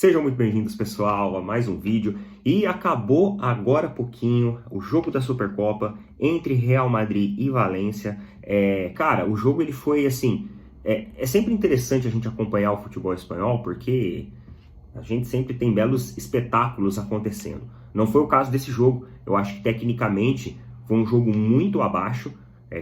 Sejam muito bem-vindos, pessoal, a mais um vídeo. E acabou agora há pouquinho o jogo da Supercopa entre Real Madrid e Valência. Cara, o jogo ele foi assim... É sempre interessante a gente acompanhar o futebol espanhol, porque a gente sempre tem belos espetáculos acontecendo. Não foi o caso desse jogo. Eu acho que tecnicamente foi um jogo muito abaixo.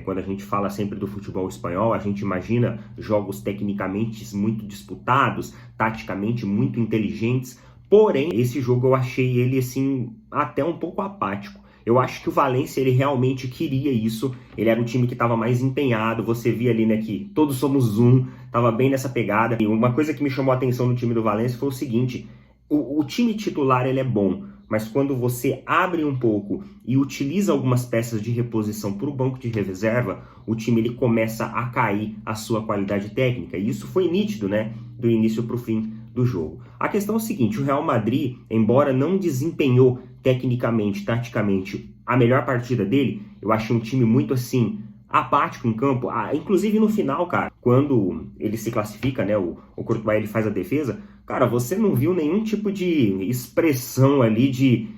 Quando a gente fala sempre do futebol espanhol, a gente imagina jogos tecnicamente muito disputados, taticamente muito inteligentes. Porém, esse jogo eu achei ele assim até um pouco apático. Eu acho que o Valência ele realmente queria isso. Ele era um time que estava mais empenhado. Você via ali, né, que todos somos um, estava bem nessa pegada. E uma coisa que me chamou a atenção no time do Valência foi o seguinte: o time titular ele é bom, mas quando você abre um pouco e utiliza algumas peças de reposição para o banco de reserva, o time ele começa a cair a sua qualidade técnica. E isso foi nítido, né, do início para o fim do jogo. A questão é o seguinte: o Real Madrid, embora não desempenhou tecnicamente, taticamente, a melhor partida dele, eu achei um time muito assim apático em campo. Inclusive no final, cara, quando ele se classifica, né, o Courtois ele faz a defesa, cara, você não viu nenhum tipo de expressão ali de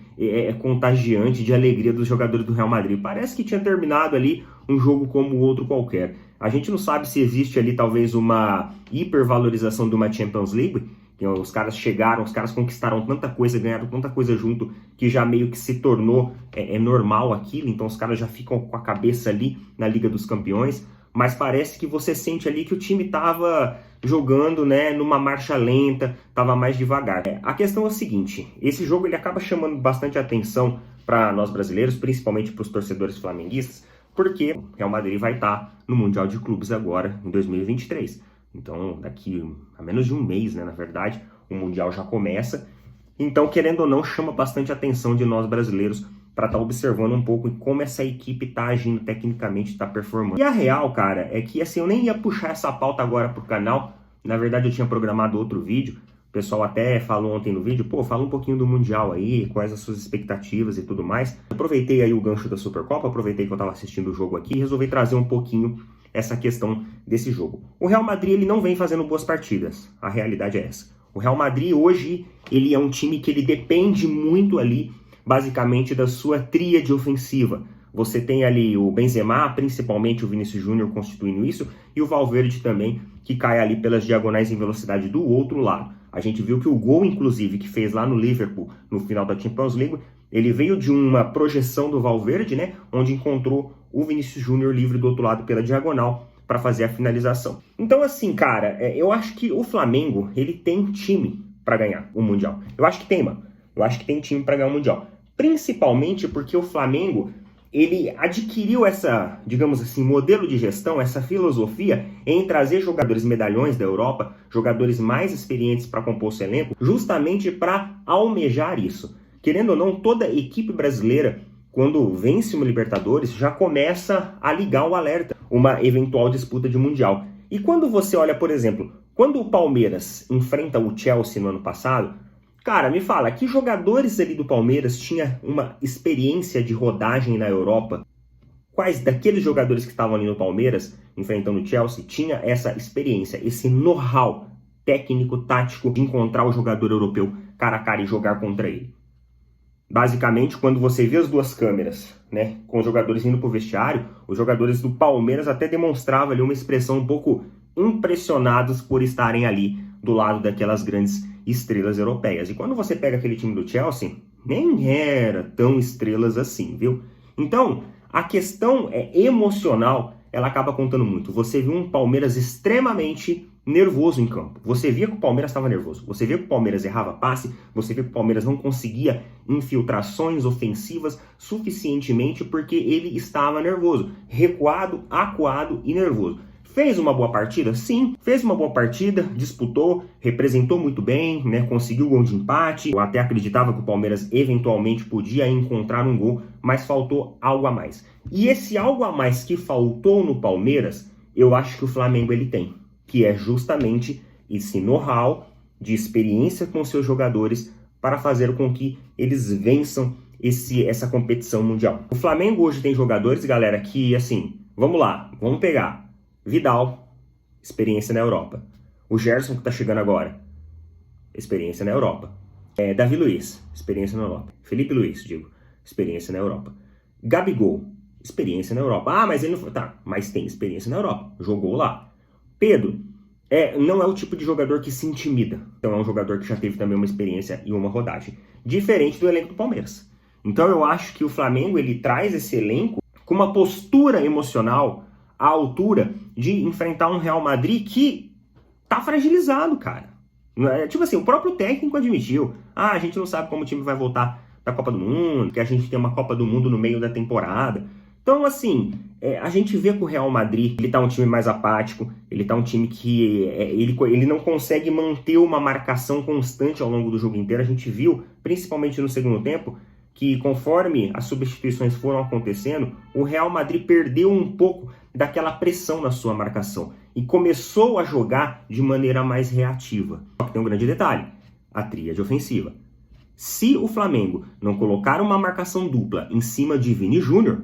contagiante, de alegria dos jogadores do Real Madrid. Parece que tinha terminado ali um jogo como o outro qualquer. A gente não sabe se existe ali talvez uma hipervalorização de uma Champions League, que os caras chegaram, os caras conquistaram tanta coisa, ganharam tanta coisa junto, que já meio que se tornou normal aquilo, então os caras já ficam com a cabeça ali na Liga dos Campeões, mas parece que você sente ali que o time tava jogando, né, numa marcha lenta, tava mais devagar. A questão é a seguinte: esse jogo ele acaba chamando bastante atenção para nós brasileiros, principalmente para os torcedores flamenguistas, porque o Real Madrid vai estar no Mundial de Clubes agora, em 2023. Então, daqui a menos de um mês, né, na verdade, o Mundial já começa. Então, querendo ou não, chama bastante a atenção de nós brasileiros para estar observando um pouco como essa equipe está agindo tecnicamente, está performando. E a real, cara, é que assim, eu nem ia puxar essa pauta agora pro canal. Na verdade, eu tinha programado outro vídeo. O pessoal até falou ontem no vídeo, pô, fala um pouquinho do Mundial aí, quais as suas expectativas e tudo mais. Aproveitei aí o gancho da Supercopa, aproveitei que eu estava assistindo o jogo aqui e resolvi trazer um pouquinho essa questão desse jogo. O Real Madrid ele não vem fazendo boas partidas, a realidade é essa. O Real Madrid hoje ele é um time que ele depende muito ali, basicamente, da sua tríade ofensiva. Você tem ali o Benzema, principalmente o Vinícius Júnior constituindo isso, e o Valverde também, que cai ali pelas diagonais em velocidade do outro lado. A gente viu que o gol, inclusive, que fez lá no Liverpool, no final da Champions League, ele veio de uma projeção do Valverde, né, onde encontrou o Vinícius Júnior livre do outro lado pela diagonal para fazer a finalização. Então, assim, cara, eu acho que o Flamengo, ele tem time para ganhar o Mundial. Eu acho que tem, mano. Eu acho que tem time para ganhar o Mundial. Principalmente porque o Flamengo, ele adquiriu essa, digamos assim, modelo de gestão, essa filosofia em trazer jogadores medalhões da Europa, jogadores mais experientes para compor seu elenco, justamente para almejar isso. Querendo ou não, toda equipe brasileira, quando vence uma Libertadores, já começa a ligar o alerta, uma eventual disputa de Mundial. E quando você olha, por exemplo, quando o Palmeiras enfrenta o Chelsea no ano passado, cara, me fala, que jogadores ali do Palmeiras tinham uma experiência de rodagem na Europa? Quais daqueles jogadores que estavam ali no Palmeiras, enfrentando o Chelsea, tinha essa experiência, esse know-how técnico, tático, de encontrar o jogador europeu cara a cara e jogar contra ele? Basicamente, quando você vê as duas câmeras, né, com os jogadores indo para o vestiário, os jogadores do Palmeiras até demonstravam ali uma expressão um pouco impressionados por estarem ali do lado daquelas grandes estrelas europeias. E quando você pega aquele time do Chelsea, nem era tão estrelas assim, viu? Então, a questão emocional, ela acaba contando muito. Você viu um Palmeiras extremamente nervoso em campo. Você via que o Palmeiras estava nervoso. Você via que o Palmeiras errava passe. Você via que o Palmeiras não conseguia infiltrações ofensivas suficientemente porque ele estava nervoso. Recuado, acuado e nervoso. Fez uma boa partida? Sim, fez uma boa partida, disputou, representou muito bem, né? Conseguiu o gol de empate. Eu até acreditava que o Palmeiras eventualmente podia encontrar um gol, mas faltou algo a mais. E esse algo a mais que faltou no Palmeiras, eu acho que o Flamengo ele tem, que é justamente esse know-how de experiência com seus jogadores para fazer com que eles vençam essa competição mundial. O Flamengo hoje tem jogadores, galera, que assim, vamos lá, vamos pegar Vidal, experiência na Europa. O Gerson que tá chegando agora. experiência na Europa. Davi Luiz, experiência na Europa. Felipe Luiz, digo, experiência na Europa. Gabigol, experiência na Europa. Ah, mas ele não foi. Tá, mas tem experiência na Europa. Jogou lá. Pedro, não é o tipo de jogador que se intimida. Então é um jogador que já teve também uma experiência e uma rodagem. Diferente do elenco do Palmeiras. Então eu acho que o Flamengo, ele traz esse elenco com uma postura emocional à altura de enfrentar um Real Madrid que tá fragilizado, cara. Tipo assim, o próprio técnico admitiu. Ah, a gente não sabe como o time vai voltar da Copa do Mundo, que a gente tem uma Copa do Mundo no meio da temporada. Então, assim, a gente vê que o Real Madrid, ele tá um time mais apático, ele tá um time que ele não consegue manter uma marcação constante ao longo do jogo inteiro. A gente viu, principalmente no segundo tempo, que conforme as substituições foram acontecendo, o Real Madrid perdeu um pouco daquela pressão na sua marcação e começou a jogar de maneira mais reativa. Só que tem um grande detalhe, a tríade ofensiva. Se o Flamengo não colocar uma marcação dupla em cima de Vini Júnior,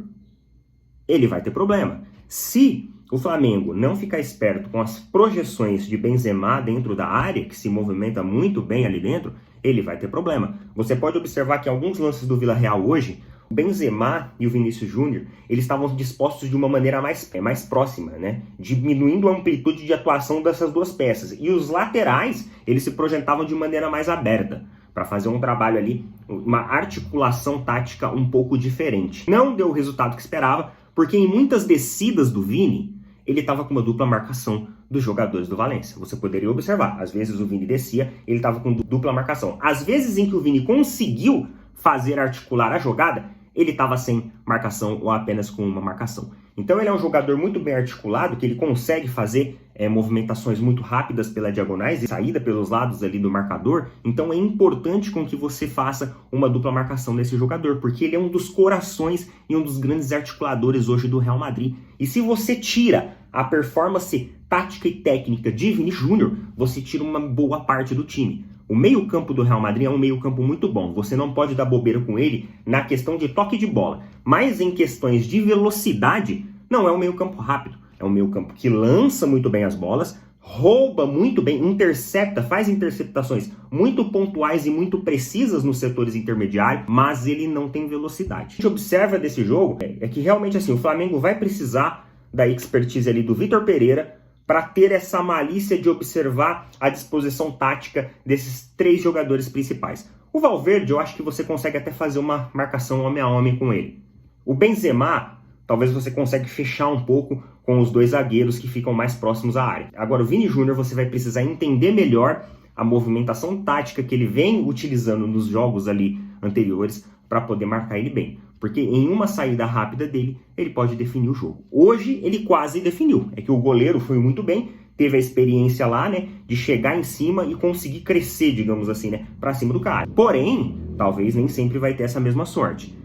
ele vai ter problema. Se o Flamengo não ficar esperto com as projeções de Benzema dentro da área, que se movimenta muito bem ali dentro, ele vai ter problema. Você pode observar que em alguns lances do Vila Real hoje, o Benzema e o Vinícius Júnior, eles estavam dispostos de uma maneira mais próxima, né? Diminuindo a amplitude de atuação dessas duas peças. E os laterais, eles se projetavam de maneira mais aberta, para fazer um trabalho ali, uma articulação tática um pouco diferente. Não deu o resultado que esperava, porque em muitas descidas do Vini, ele estava com uma dupla marcação dos jogadores do Valência. Você poderia observar, às vezes o Vini descia, ele estava com dupla marcação. Às vezes em que o Vini conseguiu fazer articular a jogada, ele estava sem marcação ou apenas com uma marcação. Então ele é um jogador muito bem articulado, que ele consegue fazer movimentações muito rápidas pelas diagonais e saída pelos lados ali do marcador. Então é importante com que você faça uma dupla marcação desse jogador, porque ele é um dos corações e um dos grandes articuladores hoje do Real Madrid. E se você tira a performance tática e técnica de Vini Júnior, você tira uma boa parte do time. O meio-campo do Real Madrid é um meio-campo muito bom. Você não pode dar bobeira com ele na questão de toque de bola. Mas em questões de velocidade, não é um meio-campo rápido. É um meio-campo que lança muito bem as bolas, rouba muito bem, intercepta, faz interceptações muito pontuais e muito precisas nos setores intermediários, mas ele não tem velocidade. O que a gente observa desse jogo é que realmente assim, o Flamengo vai precisar da expertise ali do Vitor Pereira para ter essa malícia de observar a disposição tática desses três jogadores principais. O Valverde, eu acho que você consegue até fazer uma marcação homem a homem com ele. O Benzema, talvez você consiga fechar um pouco com os dois zagueiros que ficam mais próximos à área. Agora, o Vini Júnior, você vai precisar entender melhor a movimentação tática que ele vem utilizando nos jogos ali anteriores para poder marcar ele bem. Porque em uma saída rápida dele, ele pode definir o jogo. Hoje, ele quase definiu. É que o goleiro foi muito bem, teve a experiência lá, né, de chegar em cima e conseguir crescer, digamos assim, né, para cima do cara. Porém, talvez nem sempre vai ter essa mesma sorte.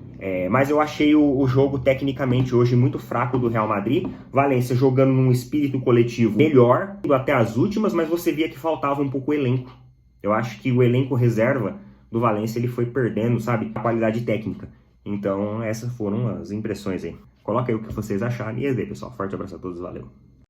Mas eu achei o jogo tecnicamente hoje muito fraco do Real Madrid. Valência jogando num espírito coletivo melhor, indo até as últimas, mas você via que faltava um pouco o elenco. Eu acho que o elenco reserva do Valência ele foi perdendo, sabe, a qualidade técnica. Então essas foram as impressões aí. Coloca aí o que vocês acharem e aí, pessoal. Forte abraço a todos, valeu.